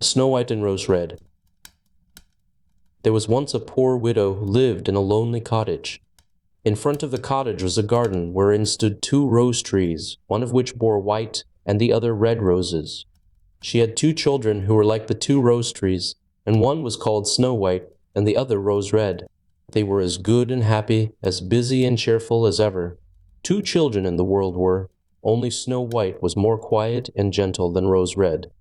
Snow White and Rose Red. There was once a poor widow who lived in a lonely cottage. In front of the cottage was a garden wherein stood 2 rose trees, one of which bore white and the other red roses. She had 2 children who were like the 2 rose trees, and one was called Snow White and the other Rose Red. They were as good and happy, as busy and cheerful as ever. 2 children in the world were, only Snow White was more quiet and gentle than Rose Red.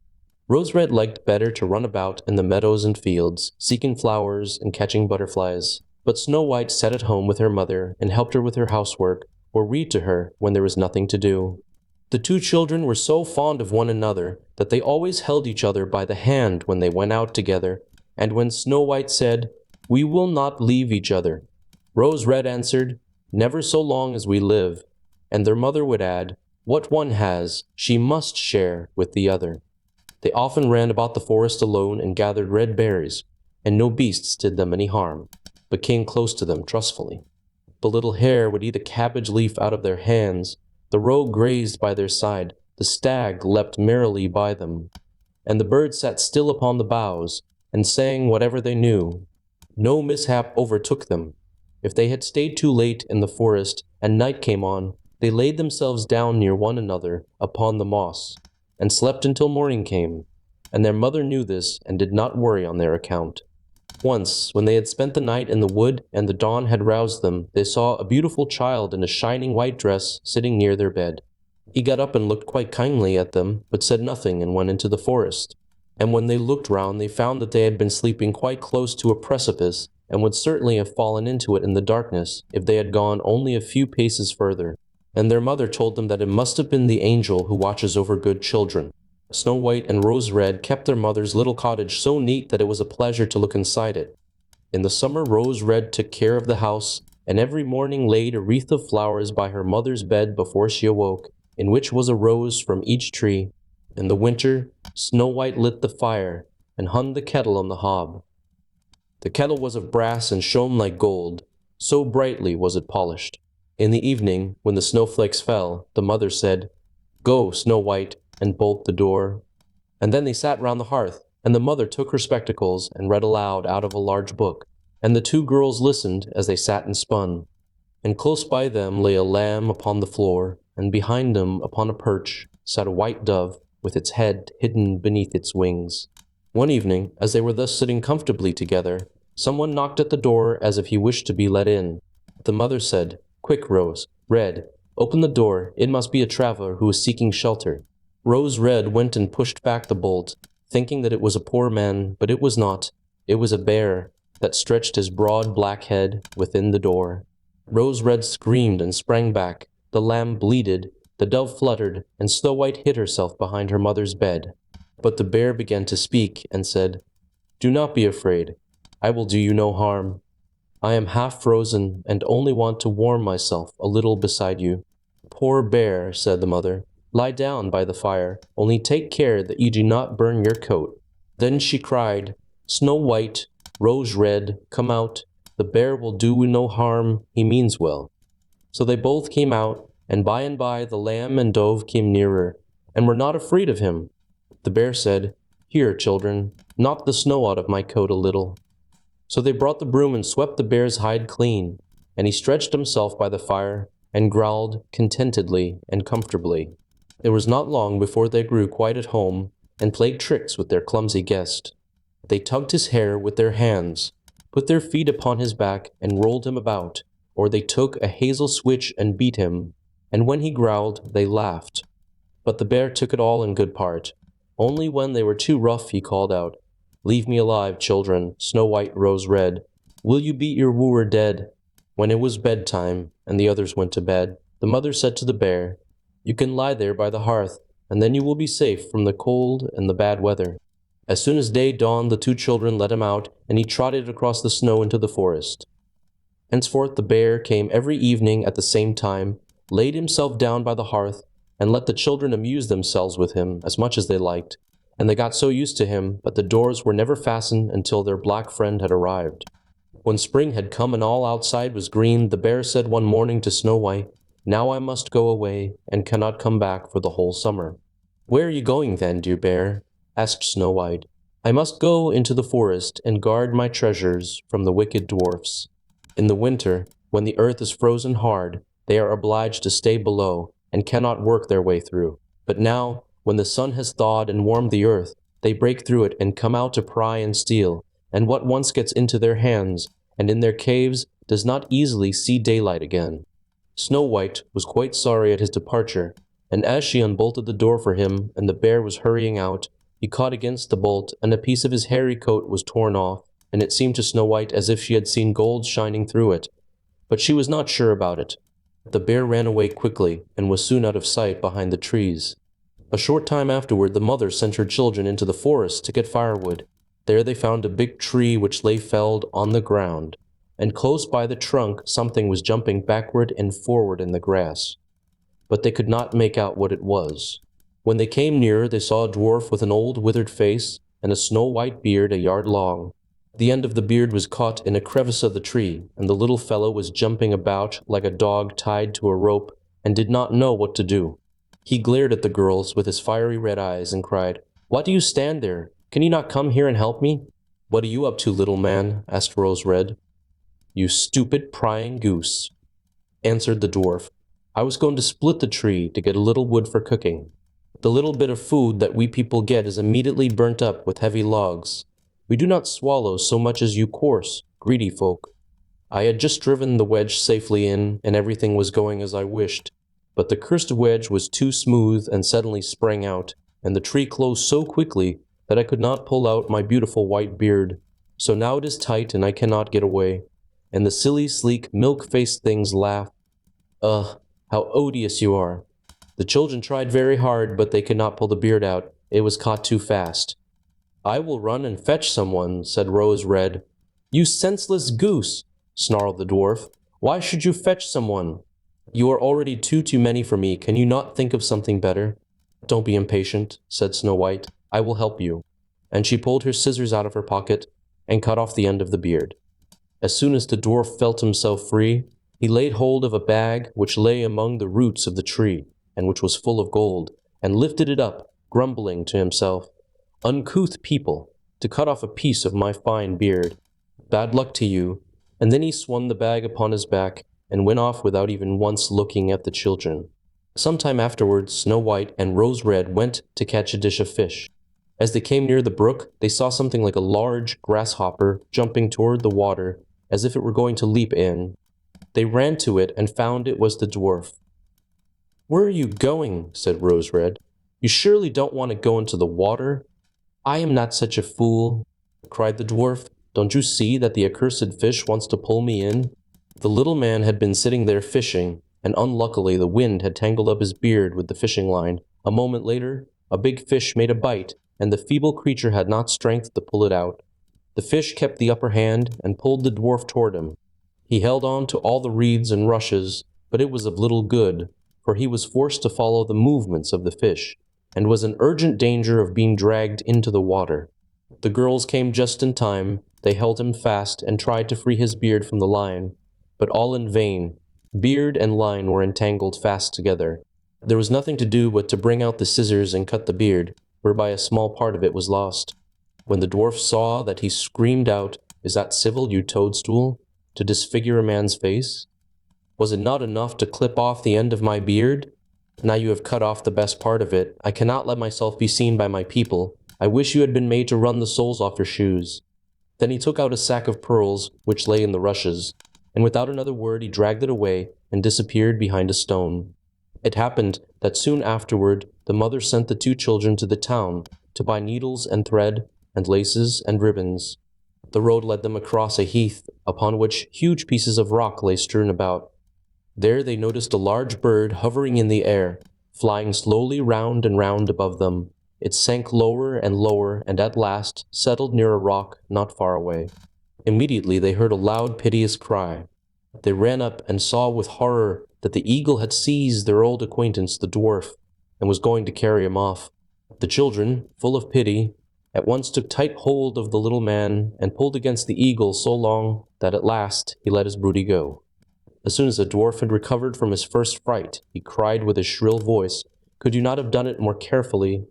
Rose Red liked better to run about in the meadows and fields, seeking flowers and catching butterflies. But Snow White sat at home with her mother and helped her with her housework, or read to her when there was nothing to do. The 2 children were so fond of one another that they always held each other by the hand when they went out together, and when Snow White said, "We will not leave each other," Rose Red answered, "Never so long as we live," and their mother would add, "What one has, she must share with the other." They often ran about the forest alone and gathered red berries, and no beasts did them any harm, but came close to them trustfully. The little hare would eat a cabbage leaf out of their hands, the roe grazed by their side, the stag leapt merrily by them, and the birds sat still upon the boughs, and sang whatever they knew. No mishap overtook them. If they had stayed too late in the forest, and night came on, they laid themselves down near one another upon the moss, and slept until morning came, and their mother knew this and did not worry on their account. Once, when they had spent the night in the wood and the dawn had roused them, they saw a beautiful child in a shining white dress sitting near their bed. He got up and looked quite kindly at them, but said nothing and went into the forest. And when they looked round, they found that they had been sleeping quite close to a precipice, and would certainly have fallen into it in the darkness if they had gone only a few paces further. And their mother told them that it must have been the angel who watches over good children. Snow White and Rose Red kept their mother's little cottage so neat that it was a pleasure to look inside it. In the summer, Rose Red took care of the house, and every morning laid a wreath of flowers by her mother's bed before she awoke, in which was a rose from each tree. In the winter, Snow White lit the fire, and hung the kettle on the hob. The kettle was of brass and shone like gold, so brightly was it polished. In the evening, when the snowflakes fell, the mother said, "Go, Snow White, and bolt the door." And then they sat round the hearth, and the mother took her spectacles and read aloud out of a large book, and the 2 girls listened as they sat and spun. And close by them lay a lamb upon the floor, and behind them upon a perch sat a white dove with its head hidden beneath its wings. One evening, as they were thus sitting comfortably together, someone knocked at the door as if he wished to be let in. The mother said, "Quick, Rose Red, open the door, it must be a traveler who is seeking shelter." Rose Red went and pushed back the bolt, thinking that it was a poor man, but it was not. It was a bear that stretched his broad black head within the door. Rose Red screamed and sprang back, the lamb bleated, the dove fluttered, and Snow White hid herself behind her mother's bed. But the bear began to speak and said, "Do not be afraid, I will do you no harm. I am half frozen and only want to warm myself a little beside you." "Poor bear," said the mother, "lie down by the fire, only take care that you do not burn your coat." Then she cried, "Snow White, Rose Red, come out, the bear will do you no harm, he means well." So they both came out, and by the lamb and dove came nearer, and were not afraid of him. The bear said, "Here, children, knock the snow out of my coat a little." So they brought the broom and swept the bear's hide clean, and he stretched himself by the fire, and growled contentedly and comfortably. It was not long before they grew quite at home, and played tricks with their clumsy guest. They tugged his hair with their hands, put their feet upon his back, and rolled him about, or they took a hazel switch and beat him, and when he growled, they laughed. But the bear took it all in good part. Only when they were too rough he called out, "Leave me alive, children, Snow White, Rose Red. Will you beat your wooer dead?" When it was bedtime, and the others went to bed, the mother said to the bear, "You can lie there by the hearth, and then you will be safe from the cold and the bad weather." As soon as day dawned, the 2 children let him out, and he trotted across the snow into the forest. Henceforth the bear came every evening at the same time, laid himself down by the hearth, and let the children amuse themselves with him as much as they liked, and they got so used to him that the doors were never fastened until their black friend had arrived. When spring had come and all outside was green, the bear said one morning to Snow White, "Now I must go away, and cannot come back for the whole summer." "Where are you going then, dear bear?" asked Snow White. I must go into the forest and guard my treasures from the wicked dwarfs. In the winter, when the earth is frozen hard, they are obliged to stay below and cannot work their way through. But now, when the sun has thawed and warmed the earth, they break through it and come out to pry and steal, and what once gets into their hands and in their caves does not easily see daylight again. Snow White was quite sorry at his departure, and as she unbolted the door for him and the bear was hurrying out, he caught against the bolt, and a piece of his hairy coat was torn off, and it seemed to Snow White as if she had seen gold shining through it. But she was not sure about it. The bear ran away quickly, and was soon out of sight behind the trees. A short time afterward, the mother sent her children into the forest to get firewood. There they found a big tree which lay felled on the ground, and close by the trunk something was jumping backward and forward in the grass. But they could not make out what it was. When they came nearer, they saw a dwarf with an old withered face and a snow-white beard a yard long. The end of the beard was caught in a crevice of the tree, and the little fellow was jumping about like a dog tied to a rope and did not know what to do. He glared at the girls with his fiery red eyes and cried, "Why do you stand there? Can you not come here and help me?" "What are you up to, little man?" asked Rose Red. "You stupid prying goose," answered the dwarf. "I was going to split the tree to get a little wood for cooking. The little bit of food that we people get is immediately burnt up with heavy logs. We do not swallow so much as you coarse, greedy folk. I had just driven the wedge safely in, and everything was going as I wished. But the cursed wedge was too smooth and suddenly sprang out, and the tree closed so quickly that I could not pull out my beautiful white beard. So now it is tight and I cannot get away. And the silly, sleek, milk-faced things laugh. Ugh, how odious you are. The children tried very hard, but they could not pull the beard out. It was caught too fast. "I will run and fetch someone," said Rose Red. "You senseless goose," snarled the dwarf. "Why should you fetch someone? You are already too many for me. Can you not think of something better?" "Don't be impatient," said Snow White. "I will help you." And she pulled her scissors out of her pocket and cut off the end of the beard. As soon as the dwarf felt himself free, he laid hold of a bag which lay among the roots of the tree, and which was full of gold, and lifted it up, grumbling to himself, "Uncouth people, to cut off a piece of my fine beard. Bad luck to you." And then he swung the bag upon his back, and went off without even once looking at the children. Some time afterwards, Snow White and Rose Red went to catch a dish of fish. As they came near the brook, they saw something like a large grasshopper jumping toward the water, as if it were going to leap in. They ran to it and found it was the dwarf. "Where are you going?" said Rose Red. "You surely don't want to go into the water?" "I am not such a fool," cried the dwarf. "Don't you see that the accursed fish wants to pull me in?" The little man had been sitting there fishing, and unluckily the wind had tangled up his beard with the fishing line. A moment later, a big fish made a bite, and the feeble creature had not strength to pull it out. The fish kept the upper hand and pulled the dwarf toward him. He held on to all the reeds and rushes, but it was of little good, for he was forced to follow the movements of the fish, and was in urgent danger of being dragged into the water. The girls came just in time. They held him fast and tried to free his beard from the line, but all in vain. Beard and line were entangled fast together. There was nothing to do but to bring out the scissors and cut the beard, whereby a small part of it was lost. When the dwarf saw that, he screamed out, "Is that civil, you toadstool, to disfigure a man's face? Was it not enough to clip off the end of my beard? Now you have cut off the best part of it. I cannot let myself be seen by my people. I wish you had been made to run the soles off your shoes." Then he took out a sack of pearls, which lay in the rushes, and without another word he dragged it away and disappeared behind a stone. It happened that soon afterward the mother sent the two children to the town to buy needles and thread and laces and ribbons. The road led them across a heath upon which huge pieces of rock lay strewn about. There they noticed a large bird hovering in the air, flying slowly round and round above them. It sank lower and lower, and at last settled near a rock not far away. Immediately they heard a loud, piteous cry. They ran up and saw with horror that the eagle had seized their old acquaintance, the dwarf, and was going to carry him off. The children, full of pity, at once took tight hold of the little man and pulled against the eagle so long that at last he let his booty go. As soon as the dwarf had recovered from his first fright, he cried with a shrill voice, "Could you not have done it more carefully?"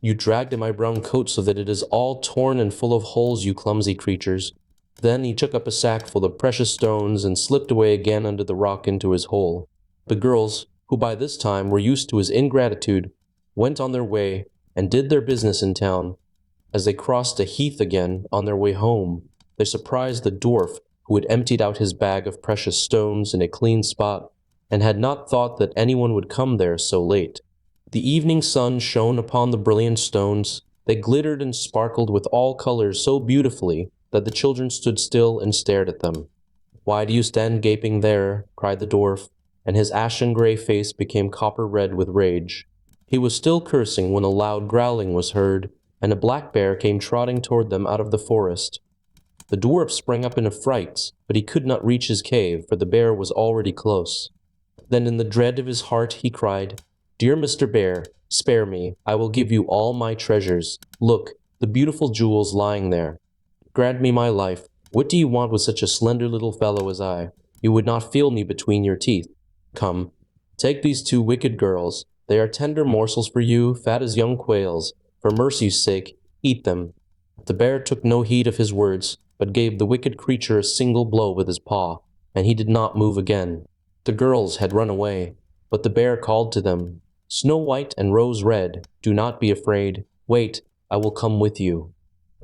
You dragged at my brown coat so that it is all torn and full of holes, you clumsy creatures." Then he took up a sack full of precious stones and slipped away again under the rock into his hole. The girls, who by this time were used to his ingratitude, went on their way and did their business in town. As they crossed a heath again on their way home, they surprised the dwarf, who had emptied out his bag of precious stones in a clean spot, and had not thought that anyone would come there so late. The evening sun shone upon the brilliant stones. They glittered and sparkled with all colors so beautifully that the children stood still and stared at them. "Why do you stand gaping there?" cried the dwarf, and his ashen-gray face became copper-red with rage. He was still cursing when a loud growling was heard, and a black bear came trotting toward them out of the forest. The dwarf sprang up in a fright, but he could not reach his cave, for the bear was already close. Then in the dread of his heart he cried, "Dear Mr. Bear, spare me. I will give you all my treasures. Look, the beautiful jewels lying there. Grant me my life. What do you want with such a slender little fellow as I? You would not feel me between your teeth. Come, take these two wicked girls. They are tender morsels for you, fat as young quails. For mercy's sake, eat them." The bear took no heed of his words, but gave the wicked creature a single blow with his paw, and he did not move again. The girls had run away, but the bear called to them, "Snow White and Rose Red, do not be afraid. Wait, I will come with you."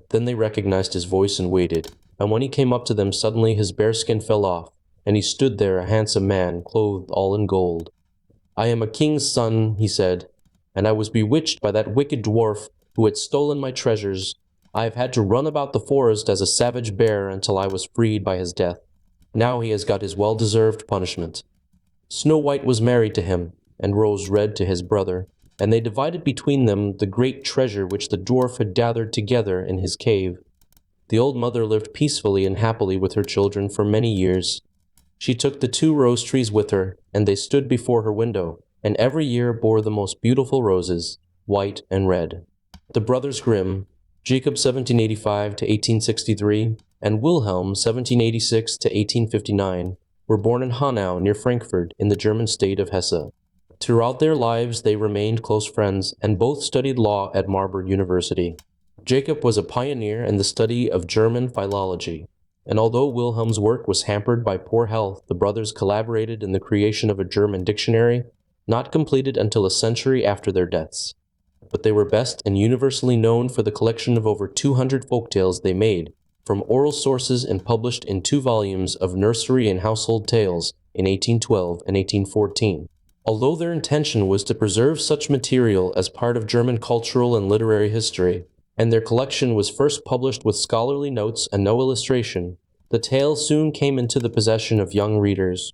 Then they recognized his voice and waited, and when he came up to them suddenly his bearskin fell off, and he stood there a handsome man, clothed all in gold. "I am a king's son," he said, "and I was bewitched by that wicked dwarf who had stolen my treasures. I have had to run about the forest as a savage bear until I was freed by his death. Now he has got his well-deserved punishment." Snow White was married to him, and Rose Red to his brother, and they divided between them the great treasure which the dwarf had gathered together in his cave. The old mother lived peacefully and happily with her children for many years. She took the two rose trees with her, and they stood before her window, and every year bore the most beautiful roses, white and red. The brothers Grimm, Jacob 1785 to 1863, and Wilhelm 1786 to 1859, were born in Hanau near Frankfurt in the German state of Hesse. Throughout their lives they remained close friends, and both studied law at Marburg University. Jacob was a pioneer in the study of German philology, and although Wilhelm's work was hampered by poor health, the brothers collaborated in the creation of a German dictionary, not completed until a century after their deaths. But they were best and universally known for the collection of over 200 folktales they made, from oral sources and published in 2 volumes of Nursery and Household Tales in 1812 and 1814. Although their intention was to preserve such material as part of German cultural and literary history, and their collection was first published with scholarly notes and no illustration, the tales soon came into the possession of young readers.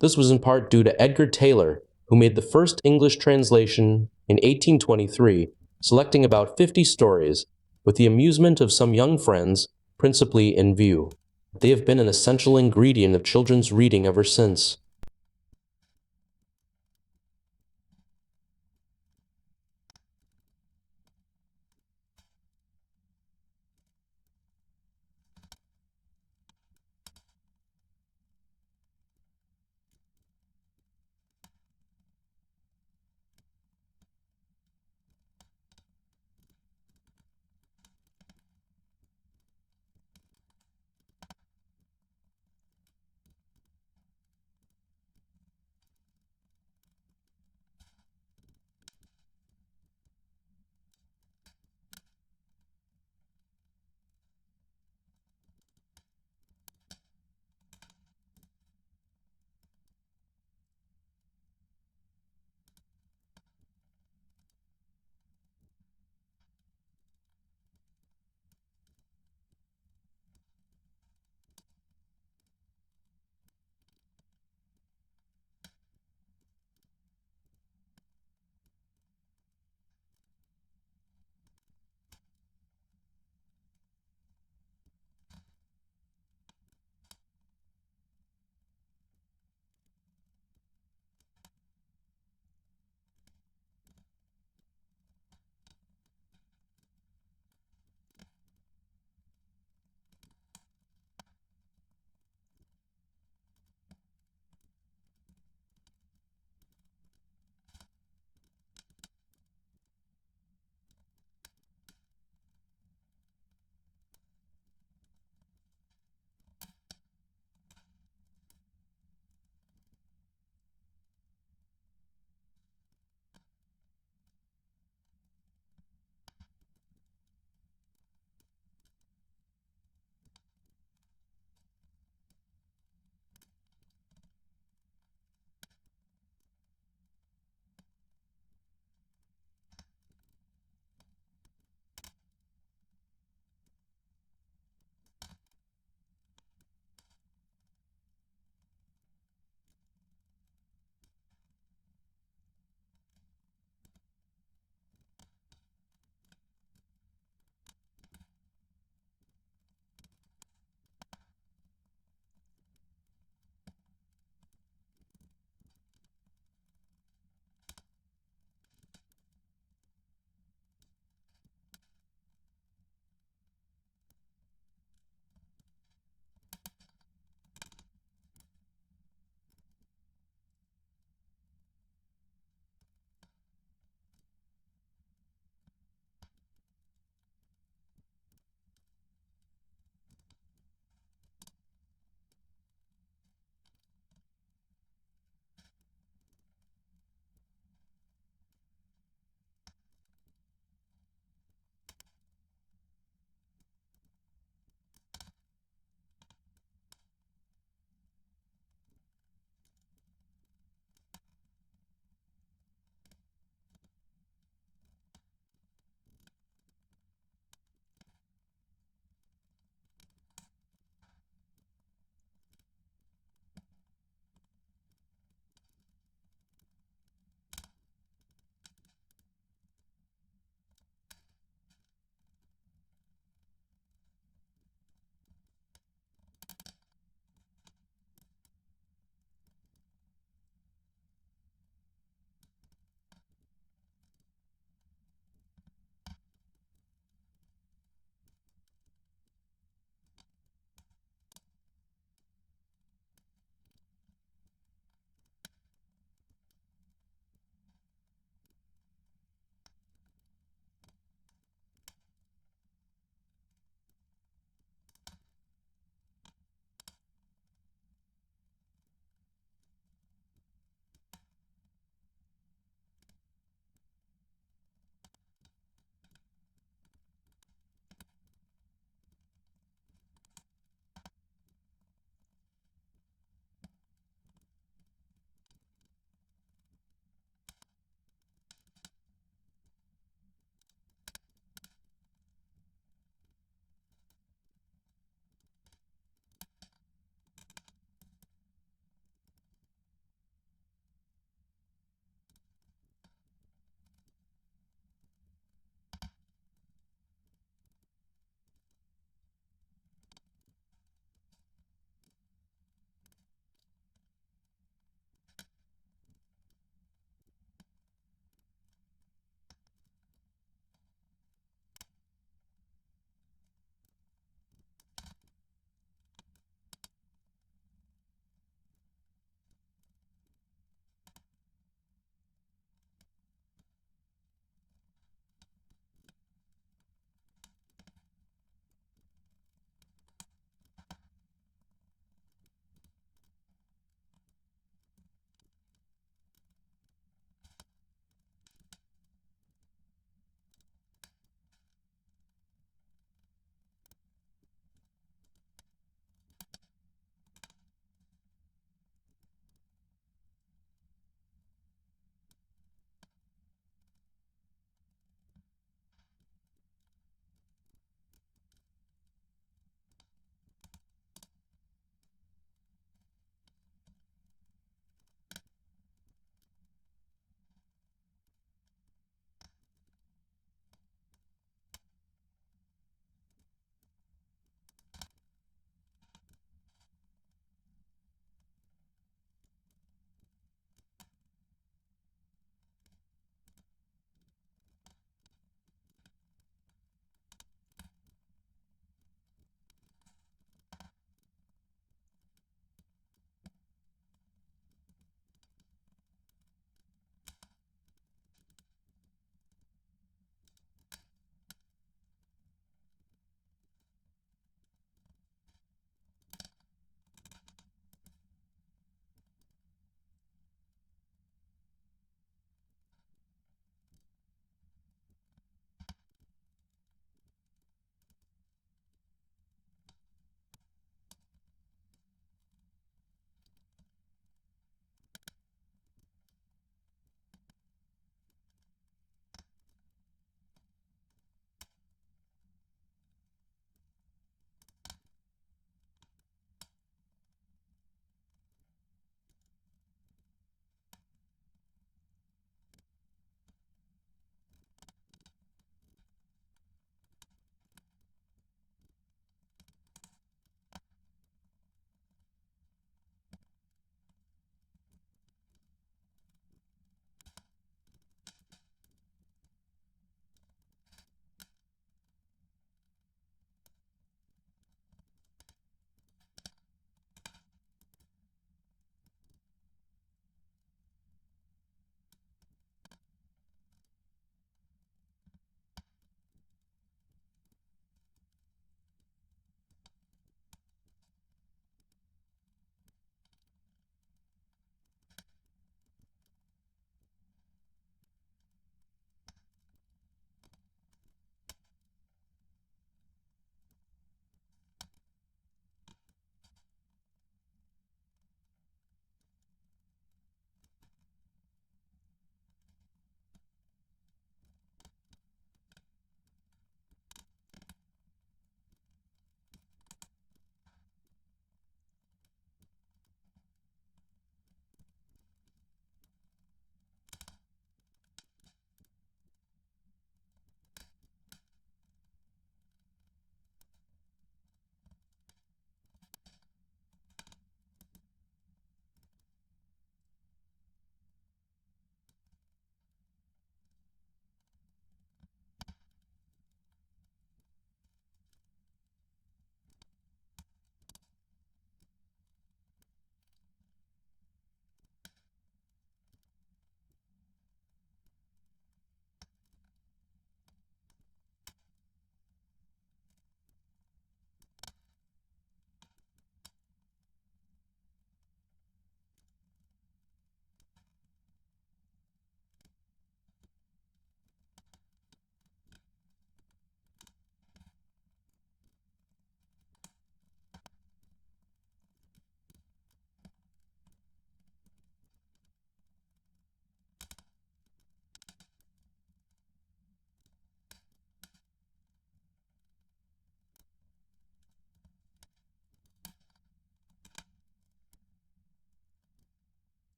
This was in part due to Edgar Taylor, who made the first English translation in 1823, selecting about 50 stories, with the amusement of some young friends principally in view. They have been an essential ingredient of children's reading ever since.